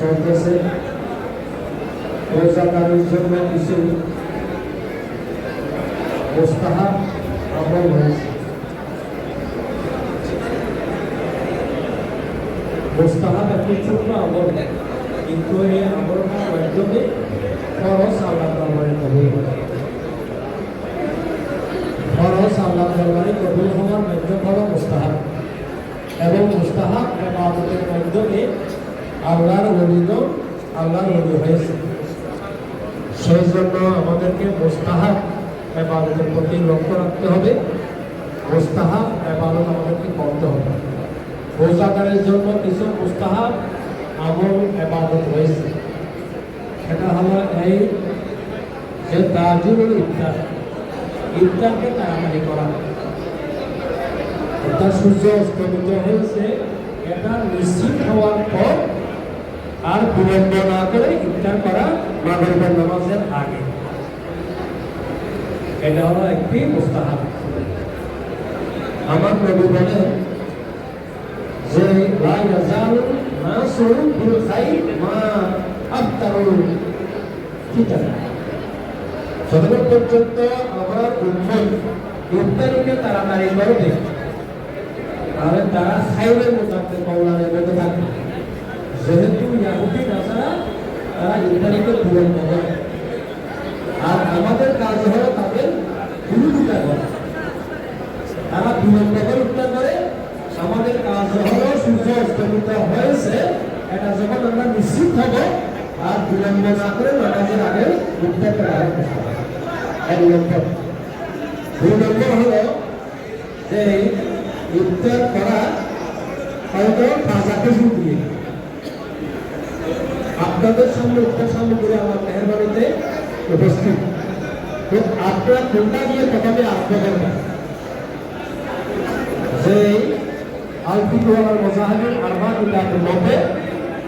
চলতেছে রোজাদারের জন্য কিছু মুস্তাহাব আমল হয়েছে। মুস্তাহাব একটি ছোট্ট আমল, কিন্তু এই আমলটার মাধ্যমে ফরজ আল্লাহ দরবারে কবুল হয়। ফরজ আল্লাহ দরবারে কবুল হওয়ার মাধ্যম হলো মুস্তাহাব, এবং মুস্তাহাব ইবাদতের মাধ্যমে আল্লাহর ওলিগণ আল্লাহর ওলি হয়েছে। সেই জন্য আমাদেরকে মুস্তাহাব ইবাদতের প্রতি লক্ষ্য রাখতে হবে। মুস্তাহাব ইবাদত আমাদেরকে করতে হবে। রোজাদারের জন্য কিছু মুস্তাহাব আমল ইবাদত রয়েছে। সেটা হলো এই যে তাজিলুল ইফতার, ইফতারকে তাড়াতাড়ি করা। অর্থাৎ সূর্য অস্তমিত হয়েছে, এটা নিশ্চিত হওয়ার পর আর বিলম্ব না করে ইফতার করা মাগরিবের নামাজের আগে। এটা হলো একটি মুস্তাহাব। আমার নবী বলেন যে লা ইয়াজালু নাসু বিল খাইর মা আফতারু ফিতর। যতক্ষণ পর্যন্ত আমার উম্মত ইফতারিকে তাড়াতাড়ি করবে, তাহলে তারা খাইরের মোতাবেক কল্যাণের মধ্যে থাকবে। যেহেতু ইয়াহুদি নাসারা তারা ইফতারিকে বিলম্ব করে, আর আমাদের কাজ হলো তাদের বিরোধিতা করা। তারা বিলম্ব করে ইফতার করে, আমাদের কাজ হলো সূর্য অস্তমিত হয়েছে এটা যখন আমরা নিশ্চিত হব আর বিলম্ব না করে নামাজের আগে ইফতার করা হবে। এক নম্বর। দুই নম্বর হলো যে ইফতার করা হয়তো তাজা খেজুর দিয়ে। আপনাদের সামনে ইফতার সামগ্রী আমার মেহরবানিতে উপস্থিত, তো আপনারা কোনটা দিয়ে প্রথমে আরম্ভ করবেন? যে আলফিকওয়ালার মুজাহিদুল আরবা কিতাবের মধ্যে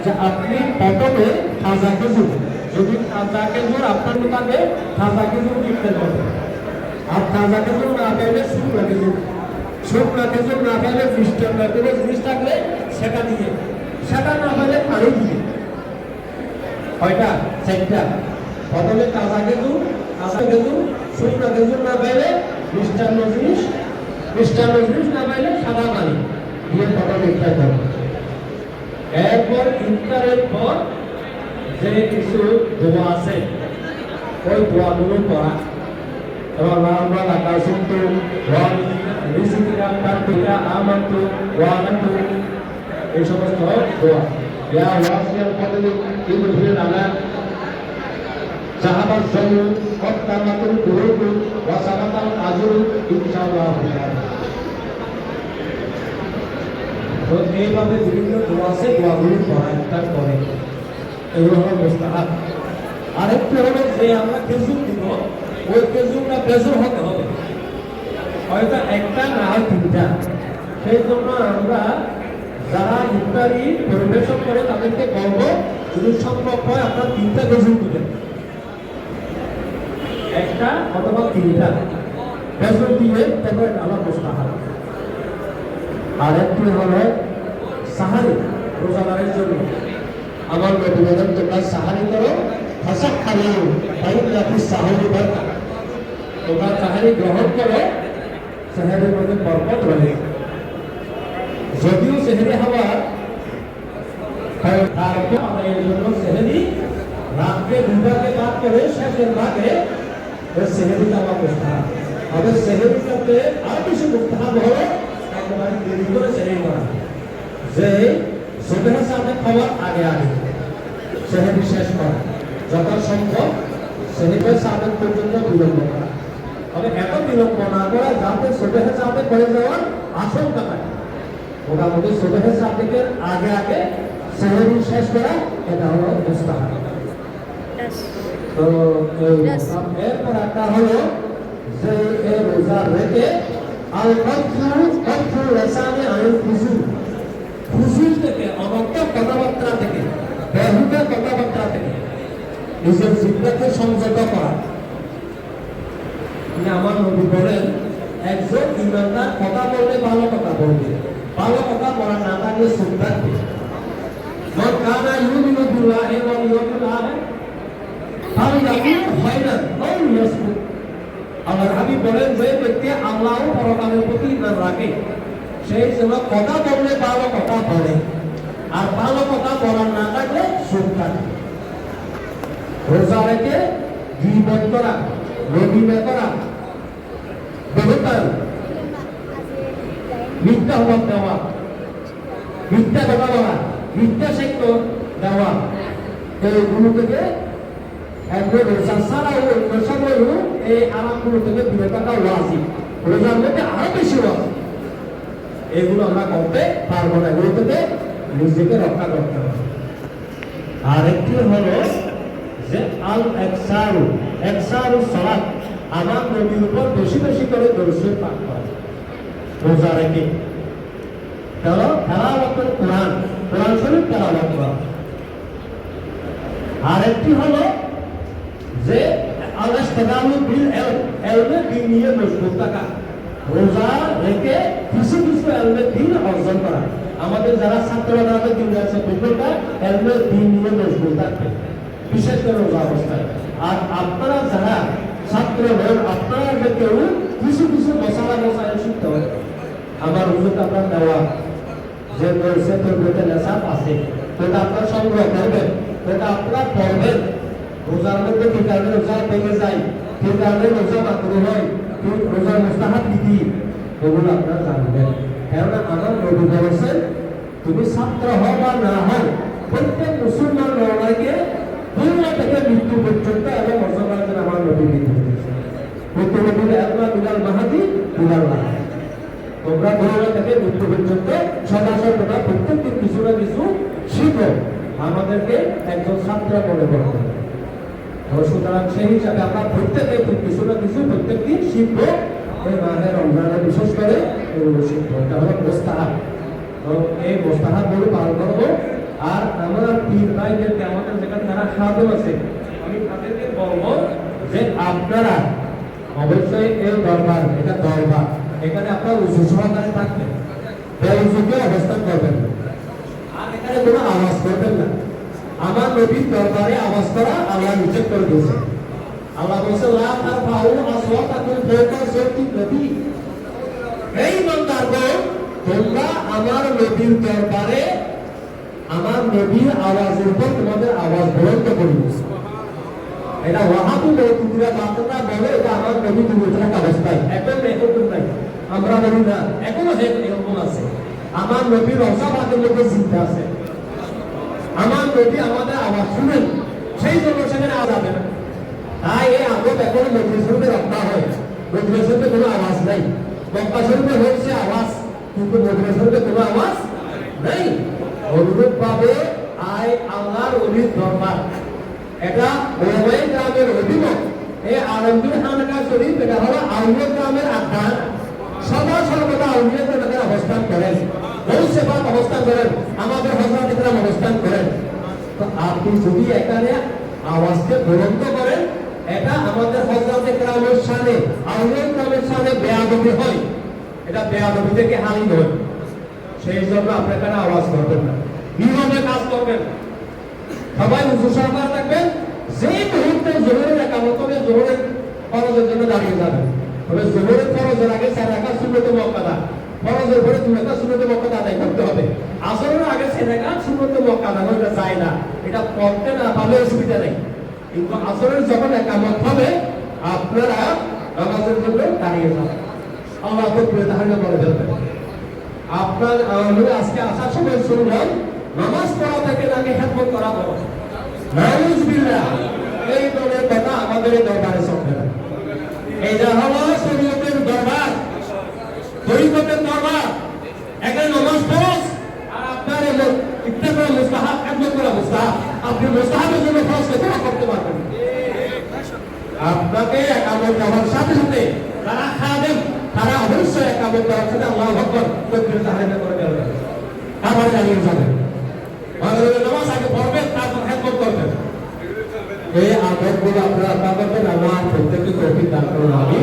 যে আপনি প্রথমে তাজা খেজুর, যদি তাজা খেজুর আপনার দোকানে তাজা খেজুর ইফতার করবেন। আর তাজা খেজুর না পেলে শুকনা খেজুর, শুকনা খেজুর না পেলে জিনিস থাকলে সেটা দিয়ে, সেটা না পেলে পানি দিয়ে। কয়টা? চারটা। প্রথমে তাজা খেজুর, শুকনা খেজুর না পেলে মিষ্টান্ন জিনিস, মিষ্টান্ন জিনিস না পেলে সাদা পানি দিয়ে প্রথমে ইফতার করবেন। এরপর ইফতারের পর যে কিছু দোয়া আছে ওই দোয়াগুলো পড়া, এবং আমরা লাকা শুনতো রিজিকা তারবিকা আমানতু ওয়া নাতু, এই সমস্ত দোয়া। ইয়া ওয়াসিয়াল ফাদলি ইদখিল আলা যাহাবাজ জানু ওয়াতামাতুল কুরুবু ওয়া সাবাতাল আজরু ইনশাআল্লাহ। তো এইভাবে বিভিন্ন দোয়া আছে, দোয়াগুলো পড়া ইফতার করে, এগুলো হলো মুস্তাহাব। আরেকটা হলো যে আমরা খেজুর দিব, ওই খেজুরটা বেজর হতে হবে, হয়তো একটা না হয় তিনটা। সেই জন্য আমরা যারা ইফতারি পরিবেশন করে তাদেরকে বলবো যদি সম্ভব হয় আপনার তিনটা খেজুর দিবেন, একটা অথবা তিনটা খেজুর দিয়ে তারপরে ডালা মুস্তাহাব। আর একটি হলো সাহারি, রোজাদারের জন্য আমার নবী বলেন তোমরা সাহারি করো, ফাসাক খালিও ফাইনাতি সাহারি বারকা, তোমরা সাহারি গ্রহণ করো, সাহারির মধ্যে বরকত রয়েছে। যদিও সেহরি হওয়া তারপর আমাদের জন্য সেহরি রাতকে দুটাকে বাদ করে শেষের ভাগে সেহরিটা আমার মুস্তাহাব। আমাদের সেহরিটাতে আর কিছু মুস্তাহাব হলো একেবারে দেরি করে সেহরি করা, যে সুবহের সাথে খাওয়ার আগে আগে সেহরি শেষ করা। যথাসম্ভব সেহেবের সাবেক পর্যন্ত বিলম্ব করা। তবে এত বিলম্ব না করা যাতে সুবহে সাবেক হয়ে যাওয়ার আশঙ্কা থাকে। মোটামুটি সুবহে সাবেকের আগে আগে সেহরি শেষ করা, এটা হলো মুস্তাহাব। তো এরপর একটা হলো যে এই রোজা রেখে আল কফু লিসানি আনিল ফুজুল থেকে, অনর্থক কথাবার্তা থেকে, বেহুদা কথাবার্তা থেকে নিজের জিহ্বাকে সংযত করা। আমার নবী বলেন, একজন ইমানদার কথা বললে ভালো কথা বলবে, ভালো কথা বলা না থাকলে চুপ থাকবে। মান কানা ইউমিনু বিল্লাহি ওয়াল ইয়াউমিল আখির ফালইয়াকুল খায়রান আও লিয়াসমুত। আল্লাহর হাবিব বলেন, যে ব্যক্তি আল্লাহ ও পরকালের প্রতি ঈমান রাখে সেই যেন কথা বললে ভালো কথা বলে, আর ভালো কথা বলার না থাকলে চুপ থাকে। রোজা রেখে গীবত করা, রবিনা করা, বেহুদান, মিথ্যা অভাব দেওয়া, মিথ্যা কথা বলা, মিথ্যা সাক্ষ্য দেওয়া, এইগুলো থেকে একবার রোজা ছাড়াও অন্য সময়ও এই আরামগুলো থেকে দূরে থাকা ওয়াজিব। রোজার মধ্যে আরো বেশি ওয়াজিব। এগুলো আমরা করতে পারবো না, এগুলো থেকে নিজেকে রক্ষা করতে হবে। আরেকটি হলো যে আল একসারু সালাত, আমার নবীর উপর বেশি বেশি করে দরুদ পাঠ করা রোজা রেখে। তেলাওয়াতুল কোরআন শরীফ তেলাওয়াত করা। আরেকটি হলো যে আল ইস্তিগালু বিল ইলমে দ্বীন নিয়ে মশগুল থাকা, রোজা রেখে কিছু কিছু ইলমে দ্বীন অর্জন করা। আমাদের যারা ছাত্ররা তাদের দিন আছে বিপদটা ইলমে দ্বীন নিয়ে মশগুল থাকবে, বিশেষ করে রোজা অবস্থায়। আর আপনারা যারা ছাত্র হন, আপনারা কেউ কিছু কিছু মশালা শিখতে হবে। আমার হুজুর আপনার দেওয়া যে বলছে তরবিয়তের নেশাব আছে, সেটা আপনারা সংগ্রহ করবেন, সেটা আপনারা পড়বেন। রোজার মধ্যে কি কারণে রোজা ভেঙে যায়, কি কারণে রোজা মাকরুহ হয়, কি রোজার মুস্তাহাব কি, এগুলো আপনারা জানবেন। কেননা আমার নবী বলেছেন, তুমি ছাত্র হও বা না হও, প্রত্যেক মুসলমান লড়াইকে দুনিয়া থেকে মৃত্যু পর্যন্ত এবং অর্জন করার জন্য আমার নবী মৃত্যু দিয়েছে। মৃত্যু নবীর একবার বিলাল মাহাদি বিলাল মাহাদি, তোমরা দুনিয়া থেকে মৃত্যু পর্যন্ত সদা সর্বদা প্রত্যেকদিন কিছু না কিছু শিখো, আমাদেরকে একজন ছাত্র মনে করতে হবে। সুতরাং সেই হিসাবে আমরা প্রত্যেকে কিছু না কিছু প্রত্যেকদিন শিখবো। এই মাহে রমজানে বিশেষ করে এগুলো শিখবো, এটা হলো মুস্তাহাব। তো এই মুস্তাহাব গুলো পালন করবো। আর আমরা পীর ভাইদেরকে, আমাদের যেখানে যারা খাদেম আছে, আমি তাদেরকে বলবো যে আপনারা অবশ্যই এই দরবার, এটা দরবার, এখানে আপনার উঁচু সহকারে থাকবেন, বেউজুকে অবস্থান করবেন আর এখানে কোনো আওয়াজ করবেন না। আমার নবীর দরবারে আওয়াজ করা আল্লাহ নিষেধ করে দিয়েছে। আল্লাহ বলছে, লা তারফাউ আসওয়াতাকুম ফাওকা সাওতিন নবী। এই বান্দাগণ, তোমরা আমার নবীর দরবারে আমার নবীর আওয়াজের উপর তোমাদের আওয়াজ বুলন্দ করবে। এটা ওয়াহাবি মওদুদিরা বান্দা বলে, এটা আমার নবী দুনিয়ার অবস্থায় এখন এরকম নাই। আমরা বলি না, এখনো এরকম আছে। আমার নবীর রওজাবাদের মধ্যে চিন্তা আছে। আমার নবী আমাদের আওয়াজ শুনেন, সেই জন্য সেখানে আওয়াজ হবে না। তাই এই আদব এখন মজলিসে রক্ষা হয়। মজলিসে কোনো আওয়াজ নাই। মক্কা শরীফে হয়েছে আওয়াজ, কিন্তু মজলিসে কোনো আওয়াজ নাই। অনুরূপ ভাবে আল্লাহর ওলির দরবার, এটা ওলামায়ে কেরামের অভিমত। এই আলমগীর খানকা শরীফ, এটা হলো আউলিয়া কেরামের আখ্যান। সদা সর্বদা আউলিয়া কেরামের অবস্থান করেন, বহু সেবাত অবস্থান করেন, আমাদের হযরত ইকরাম অবস্থান করেন। তো আপনি যদি এখানে আওয়াজকে বুলন্দ করেন, এটা আমাদের হযরত ইকরামের শানে, আউলিয়া কেরামের শানে বেয়াদবি হয়, এটা বেয়াদবি থেকে হানি হয়। সেই জন্য আপনি এখানে আওয়াজ করবেন না, নিয়মে কাজ করবেন, সবাই উঁচু সরকার থাকবেন। যেই মুহূর্তে জোহরের একামত হবে, জোহরের ফরজের জন্য দাঁড়িয়ে যাবেন। তবে জোহরের ফরজের আগে 4 রাকাত সুন্নতে মুআক্কাদা, ফরজের পরে 2 রাকাত সুন্নতে মুআক্কাদা আদায় করতে হবে। আসরের আগে 4 রাকাত সুন্নতে মুআক্কাদা হইতে চাই না, এটা পড়তে না পারলে অসুবিধা নেই। কিন্তু আসরের যখন একামত হবে, আপনারা নামাজের জন্য দাঁড়িয়ে যাবেন, আল্লাহ তাআলা তাহলে বলে দেবেন। আপনার আজকে আসার সময় শুনলাম নামাজ পড়া থেকে নাকি খেদমত করা বড়, নাউযুবিল্লাহ। আপনাদের এই দরবারে চলবে না। এইটা হলো শরীয়তের দরবার, তরিকতের দরবার। এখানে নামাজ ফরজ আর আপনার এলো ইত্তেবা মুস্তাহাব, একদম করা মুস্তাহাব। আপনি মুস্তাহাবের জন্য ফরজকে তারা করতে পারবেন। আপনাকে একামত দেওয়ার সাথে সাথে যারা খাদেম তারা অবশ্যই একামত দেওয়ার সাথে আল্লাহু আকবার তাকবীর তাহরিমা করে দেবেন, তারপরে জানিয়ে যাবেন। মাগরিবের নামাজ আগে পড়বেন, তারপর খেদমত করবেন। এই আদবগুলো আপনারা আদা করবেন। আল্লাহ প্রত্যেককে তৌফিক দান করুন। আমিন।